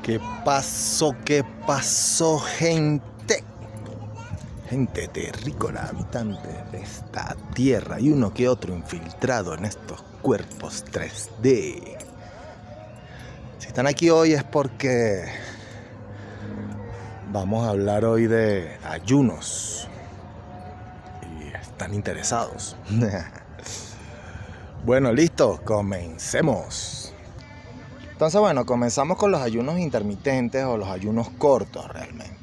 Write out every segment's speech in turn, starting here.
¿Qué pasó? ¿Qué pasó, gente? Gente terrícola, habitantes de esta tierra y uno que otro infiltrado en estos cuerpos 3D. Si están aquí hoy es porque vamos a hablar hoy de ayunos y están interesados. Bueno, listo, comencemos. Entonces, bueno, comenzamos con los ayunos intermitentes o los ayunos cortos realmente.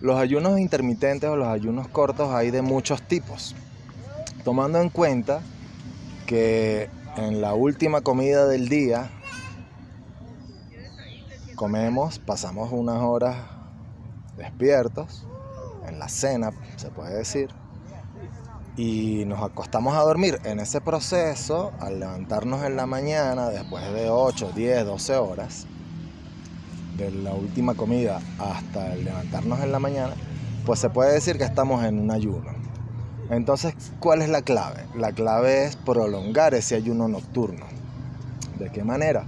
Los ayunos intermitentes o los ayunos cortos hay de muchos tipos, tomando en cuenta que en la última comida del día pasamos unas horas despiertos, en la cena se puede decir, y nos acostamos a dormir. En ese proceso, al levantarnos en la mañana, después de 8, 10, 12 horas, de la última comida hasta el levantarnos en la mañana, pues se puede decir que estamos en un ayuno. Entonces, ¿cuál es la clave? La clave es prolongar ese ayuno nocturno. ¿De qué manera?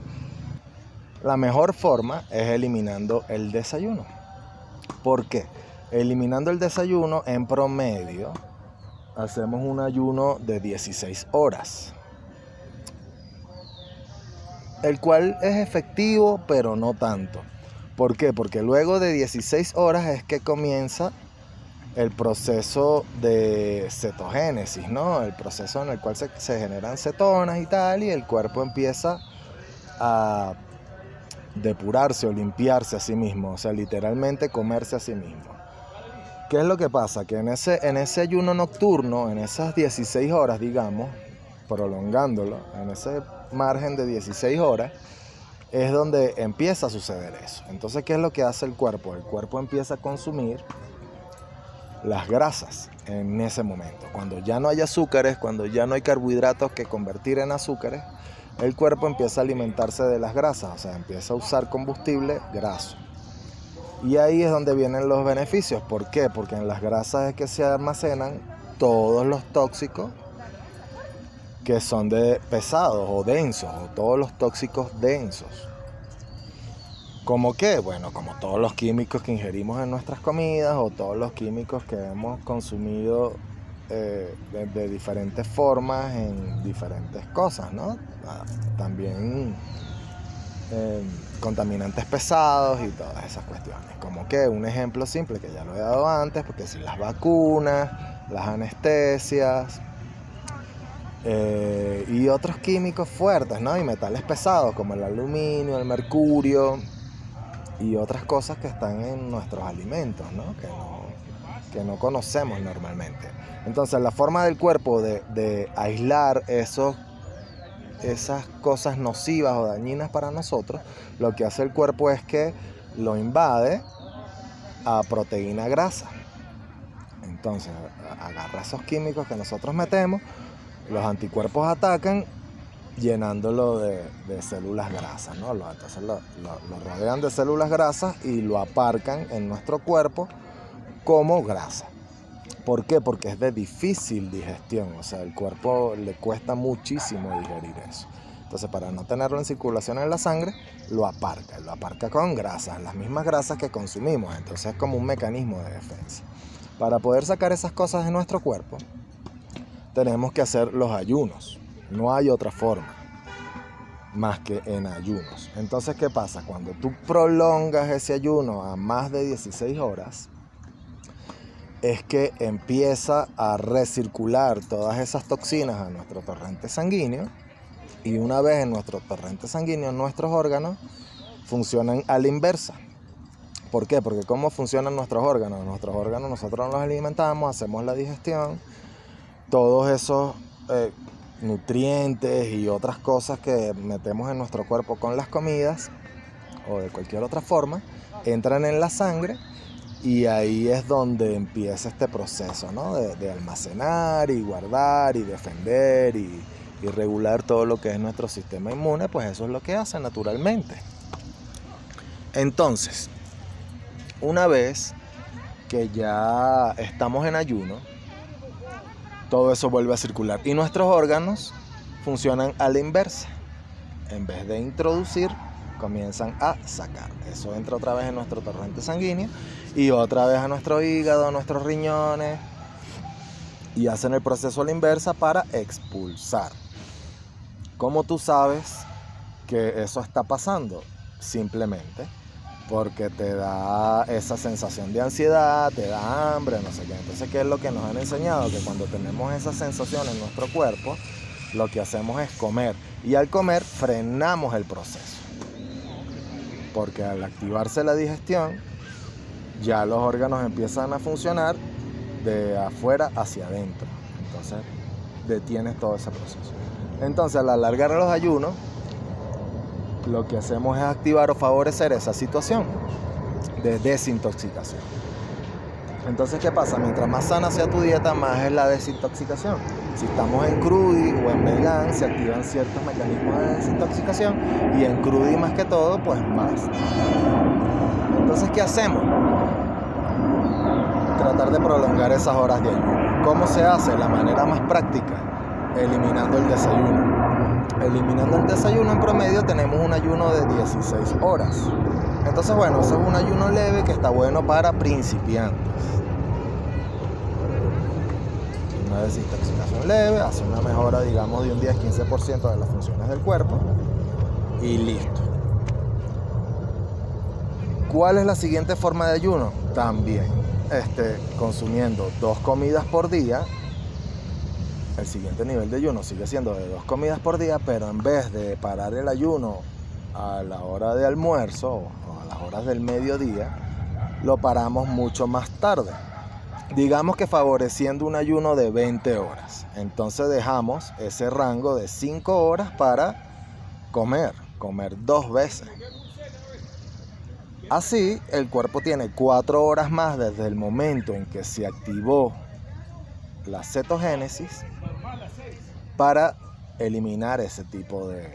La mejor forma es eliminando el desayuno. ¿Por qué? Eliminando el desayuno, en promedio, hacemos un ayuno de 16 horas. El cual es efectivo, pero no tanto. ¿Por qué? Porque luego de 16 horas es que comienza el proceso de cetogénesis, ¿no? El proceso en el cual se generan cetonas y tal, y el cuerpo empieza a depurarse o limpiarse a sí mismo, o sea, literalmente comerse a sí mismo. ¿Qué es lo que pasa? Que en ese ayuno nocturno, en esas 16 horas, digamos, prolongándolo, en ese margen de 16 horas, es donde empieza a suceder eso. Entonces, ¿qué es lo que hace el cuerpo? El cuerpo empieza a consumir las grasas en ese momento. Cuando ya no hay azúcares, cuando ya no hay carbohidratos que convertir en azúcares, el cuerpo empieza a alimentarse de las grasas, o sea, empieza a usar combustible graso. Y ahí es donde vienen los beneficios. ¿Por qué? Porque en las grasas es que se almacenan todos los tóxicos que son pesados o densos, o todos los tóxicos densos. ¿Cómo qué? Bueno, como todos los químicos que ingerimos en nuestras comidas o todos los químicos que hemos consumido de diferentes formas en diferentes cosas, ¿no? También contaminantes pesados y todas esas cuestiones. Como que un ejemplo simple que ya lo he dado antes, porque si las vacunas, las anestesias y otros químicos fuertes, ¿no? Y metales pesados como el aluminio, el mercurio y otras cosas que están en nuestros alimentos, ¿no? Que no conocemos normalmente. Entonces, la forma del cuerpo de aislar esas cosas nocivas o dañinas para nosotros, lo que hace el cuerpo es que lo invade a proteína grasa. Entonces, agarra esos químicos que nosotros metemos, los anticuerpos atacan llenándolo de células grasas, ¿no? Entonces lo rodean de células grasas y lo aparcan en nuestro cuerpo como grasa. ¿Por qué? Porque es de difícil digestión, o sea, el cuerpo le cuesta muchísimo digerir eso. Entonces, para no tenerlo en circulación en la sangre, lo aparca con grasas, las mismas grasas que consumimos. Entonces es como un mecanismo de defensa. Para poder sacar esas cosas de nuestro cuerpo, tenemos que hacer los ayunos. No hay otra forma más que en ayunos. Entonces, ¿qué pasa? Cuando tú prolongas ese ayuno a más de 16 horas, es que empieza a recircular todas esas toxinas a nuestro torrente sanguíneo, y una vez en nuestro torrente sanguíneo, nuestros órganos funcionan a la inversa. ¿Por qué? Porque ¿cómo funcionan nuestros órganos? Nuestros órganos nosotros los alimentamos, hacemos la digestión, todos esos nutrientes y otras cosas que metemos en nuestro cuerpo con las comidas o de cualquier otra forma, entran en la sangre. Y ahí es donde empieza este proceso, ¿no? De almacenar y guardar y defender y regular todo lo que es nuestro sistema inmune, pues eso es lo que hace naturalmente. Entonces, una vez que ya estamos en ayuno, todo eso vuelve a circular y nuestros órganos funcionan a la inversa. En vez de introducir, comienzan a sacar. Eso entra otra vez en nuestro torrente sanguíneo y otra vez a nuestro hígado, a nuestros riñones, y hacen el proceso a la inversa para expulsar. ¿Cómo tú sabes que eso está pasando? Simplemente porque te da esa sensación de ansiedad, te da hambre, no sé qué. Entonces, ¿qué es lo que nos han enseñado? Que cuando tenemos esa sensación en nuestro cuerpo, lo que hacemos es comer. Y al comer, frenamos el proceso. Porque al activarse la digestión, ya los órganos empiezan a funcionar de afuera hacia adentro. Entonces, detienes todo ese proceso. Entonces, al alargar los ayunos, lo que hacemos es activar o favorecer esa situación de desintoxicación. Entonces, ¿qué pasa? Mientras más sana sea tu dieta, más es la desintoxicación. Si estamos en crudi o en vegan, se activan ciertos mecanismos de desintoxicación, y en crudi más que todo, pues más. Entonces, ¿qué hacemos? Tratar de prolongar esas horas de ayuno. ¿Cómo se hace? La manera más práctica, eliminando el desayuno. Eliminando el desayuno, en promedio tenemos un ayuno de 16 horas. Entonces, bueno, eso es un ayuno leve que está bueno para principiantes. Una desintoxicación leve, hace una mejora, digamos, de un 10-15% de las funciones del cuerpo y listo. ¿Cuál es la siguiente forma de ayuno? También consumiendo 2 comidas por día. El siguiente nivel de ayuno sigue siendo de 2 comidas por día, pero en vez de parar el ayuno a la hora de almuerzo o a las horas del mediodía, lo paramos mucho más tarde. Digamos que favoreciendo un ayuno de 20 horas. Entonces dejamos ese rango de 5 horas para comer 2 veces. Así, el cuerpo tiene 4 horas más desde el momento en que se activó la cetogénesis para eliminar ese tipo de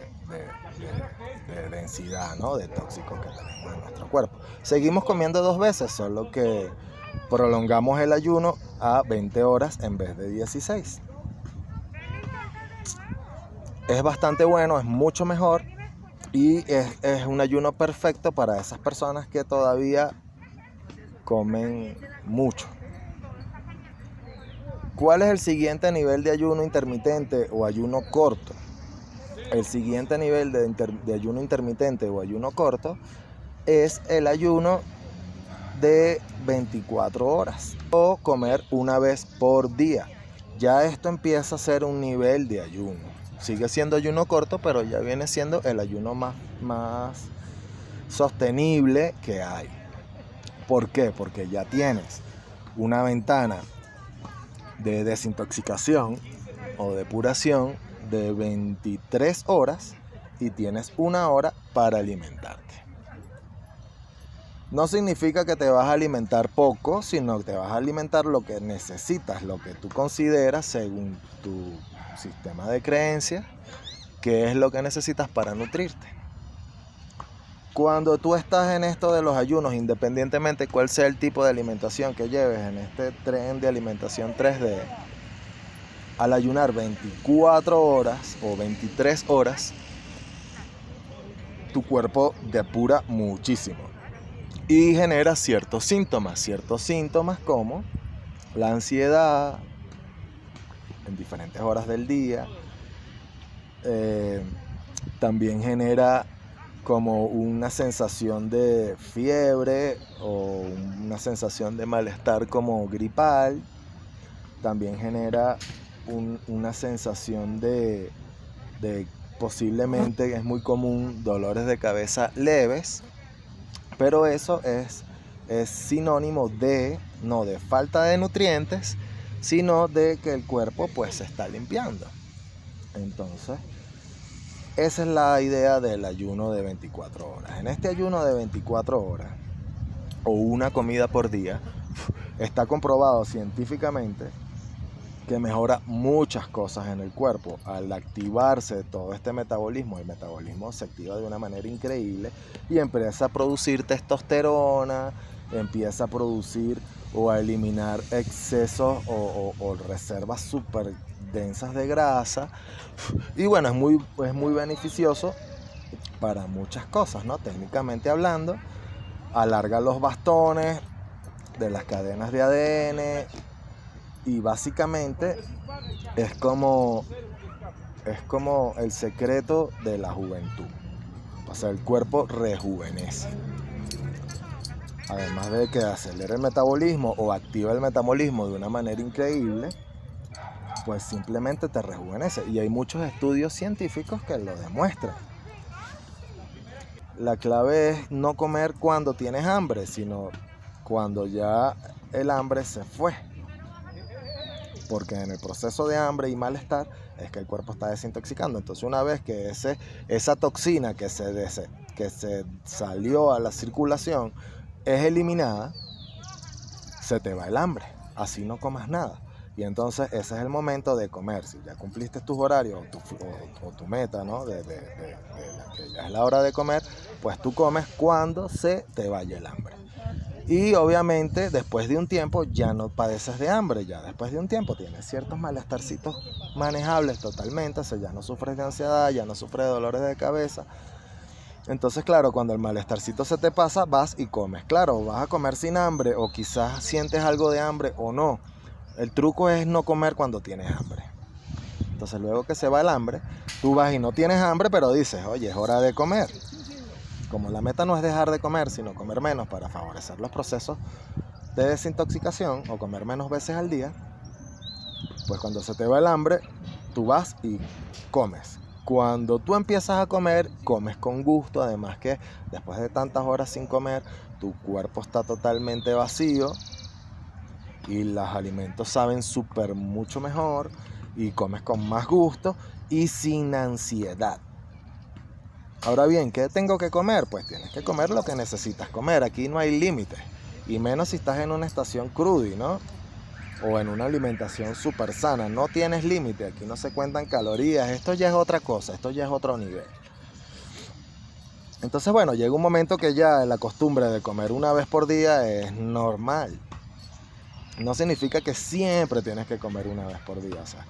densidad, ¿no?, de tóxicos que tenemos en nuestro cuerpo. Seguimos comiendo 2 veces, solo que prolongamos el ayuno a 20 horas en vez de 16. Es bastante bueno, es mucho mejor, y es un ayuno perfecto para esas personas que todavía comen mucho. ¿Cuál es el siguiente nivel de ayuno intermitente o ayuno corto? El siguiente nivel de ayuno intermitente o ayuno corto es el ayuno de 24 horas o comer una vez por día. Ya esto empieza a ser un nivel de ayuno. Sigue siendo ayuno corto, pero ya viene siendo el ayuno más sostenible que hay. ¿Por qué? Porque ya tienes una ventana de desintoxicación o depuración de 23 horas y tienes 1 hora para alimentarte. No significa que te vas a alimentar poco, sino que te vas a alimentar lo que necesitas, lo que tú consideras según tu sistema de creencias, que es lo que necesitas para nutrirte. Cuando tú estás en esto de los ayunos, independientemente cuál sea el tipo de alimentación que lleves en este tren de alimentación 3D, al ayunar 24 horas o 23 horas, tu cuerpo depura muchísimo y genera ciertos síntomas como la ansiedad en diferentes horas del día. También genera como una sensación de fiebre o una sensación de malestar como gripal. También genera una sensación de posiblemente, es muy común, dolores de cabeza leves, pero eso es sinónimo de, no de falta de nutrientes, sino de que el cuerpo pues se está limpiando. Entonces, esa es la idea del ayuno de 24 horas. En este ayuno de 24 horas, o una comida por día, está comprobado científicamente que mejora muchas cosas en el cuerpo. Al activarse todo este metabolismo, el metabolismo se activa de una manera increíble y empieza a producir testosterona, empieza a producir o a eliminar excesos o reservas súper densas de grasa. Y bueno, es muy beneficioso para muchas cosas, ¿no? Técnicamente hablando, alarga los bastones de las cadenas de ADN y básicamente es como el secreto de la juventud. O sea, el cuerpo rejuvenece. Además de que acelera el metabolismo o activa el metabolismo de una manera increíble, pues simplemente te rejuvenece. Y hay muchos estudios científicos que lo demuestran. La clave es no comer cuando tienes hambre, sino cuando ya el hambre se fue. Porque en el proceso de hambre y malestar es que el cuerpo está desintoxicando. Entonces una vez que esa toxina que se salió a la circulación es eliminada, se te va el hambre. Así no comas nada. Y entonces ese es el momento de comer. Si ya cumpliste tus horarios o tu meta, ¿no? de la que ya es la hora de comer, pues tú comes cuando se te vaya el hambre. Y obviamente después de un tiempo ya no padeces de hambre, ya después de un tiempo tienes ciertos malestarcitos manejables totalmente, o sea, ya no sufres de ansiedad, ya no sufres de dolores de cabeza. Entonces, claro, cuando el malestarcito se te pasa, vas y comes. Claro, vas a comer sin hambre o quizás sientes algo de hambre o no. El truco es no comer cuando tienes hambre. Entonces luego que se va el hambre, tú vas y no tienes hambre, pero dices, oye, es hora de comer. Como la meta no es dejar de comer, sino comer menos para favorecer los procesos de desintoxicación o comer menos veces al día, pues cuando se te va el hambre, tú vas y comes. Cuando tú empiezas a comer, comes con gusto, además que después de tantas horas sin comer, tu cuerpo está totalmente vacío y los alimentos saben súper mucho mejor y comes con más gusto y sin ansiedad. Ahora bien, ¿qué tengo que comer? Pues tienes que comer lo que necesitas comer. Aquí no hay límites. Y menos si estás en una estación crudi, ¿no? O en una alimentación súper sana. No tienes límite. Aquí no se cuentan calorías. Esto ya es otra cosa. Esto ya es otro nivel. Entonces, bueno, llega un momento que ya la costumbre de comer una vez por día es normal. No significa que siempre tienes que comer una vez por día. O sea,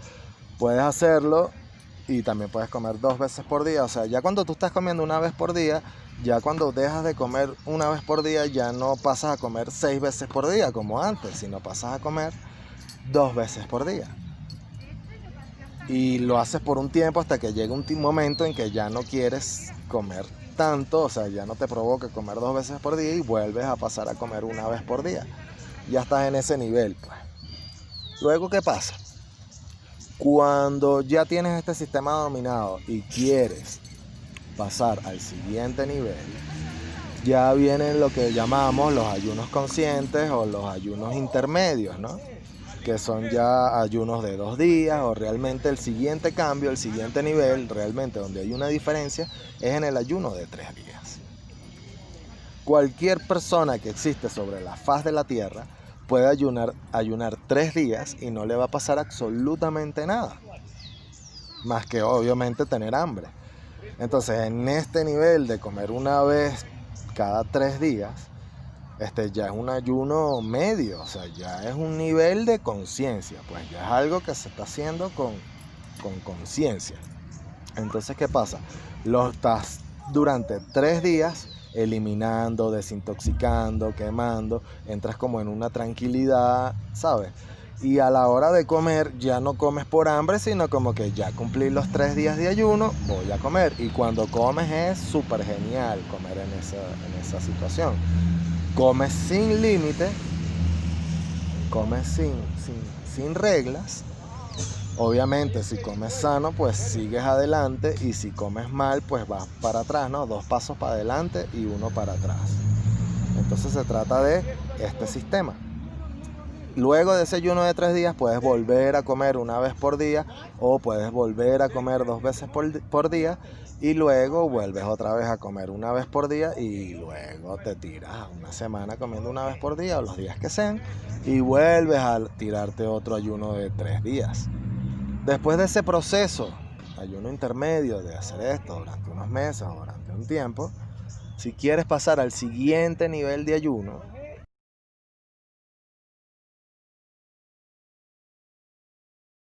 puedes hacerlo y también puedes comer 2 veces por día. O sea, ya cuando tú estás comiendo una vez por día, ya cuando dejas de comer una vez por día, ya no pasas a comer 6 veces por día como antes, sino pasas a comer 2 veces por día. Y lo haces por un tiempo hasta que llegue un momento en que ya no quieres comer tanto, o sea, ya no te provoca comer 2 veces por día y vuelves a pasar a comer una vez por día. Ya estás en ese nivel, pues. Luego, ¿qué pasa? Cuando ya tienes este sistema dominado y quieres pasar al siguiente nivel, ya vienen lo que llamamos los ayunos conscientes o los ayunos intermedios, ¿no? Que son ya ayunos de 2 días o realmente el siguiente cambio, el siguiente nivel, realmente donde hay una diferencia, es en el ayuno de 3 días. Cualquier persona que existe sobre la faz de la Tierra puede ayunar 3 días y no le va a pasar absolutamente nada, más que obviamente tener hambre. Entonces, en este nivel de comer una vez cada 3 días, ya es un ayuno medio, o sea, ya es un nivel de conciencia, pues ya es algo que se está haciendo con conciencia. Entonces, ¿qué pasa? Lo estás durante 3 días eliminando, desintoxicando, quemando, entras como en una tranquilidad, ¿sabes? Y a la hora de comer ya no comes por hambre, sino como que ya cumplí los 3 días de ayuno, voy a comer. Y cuando comes es súper genial comer en esa situación. Comes sin límite, comes sin reglas. Obviamente si comes sano pues sigues adelante y si comes mal pues vas para atrás, ¿no? 2 pasos para adelante y 1 para atrás. Entonces se trata de este sistema. Luego de ese ayuno de 3 días puedes volver a comer una vez por día o puedes volver a comer 2 veces por día y luego vuelves otra vez a comer una vez por día y luego te tiras una semana comiendo una vez por día o los días que sean y vuelves a tirarte otro ayuno de 3 días. Después de ese proceso, ayuno intermedio de hacer esto durante unos meses o durante un tiempo, si quieres pasar al siguiente nivel de ayuno,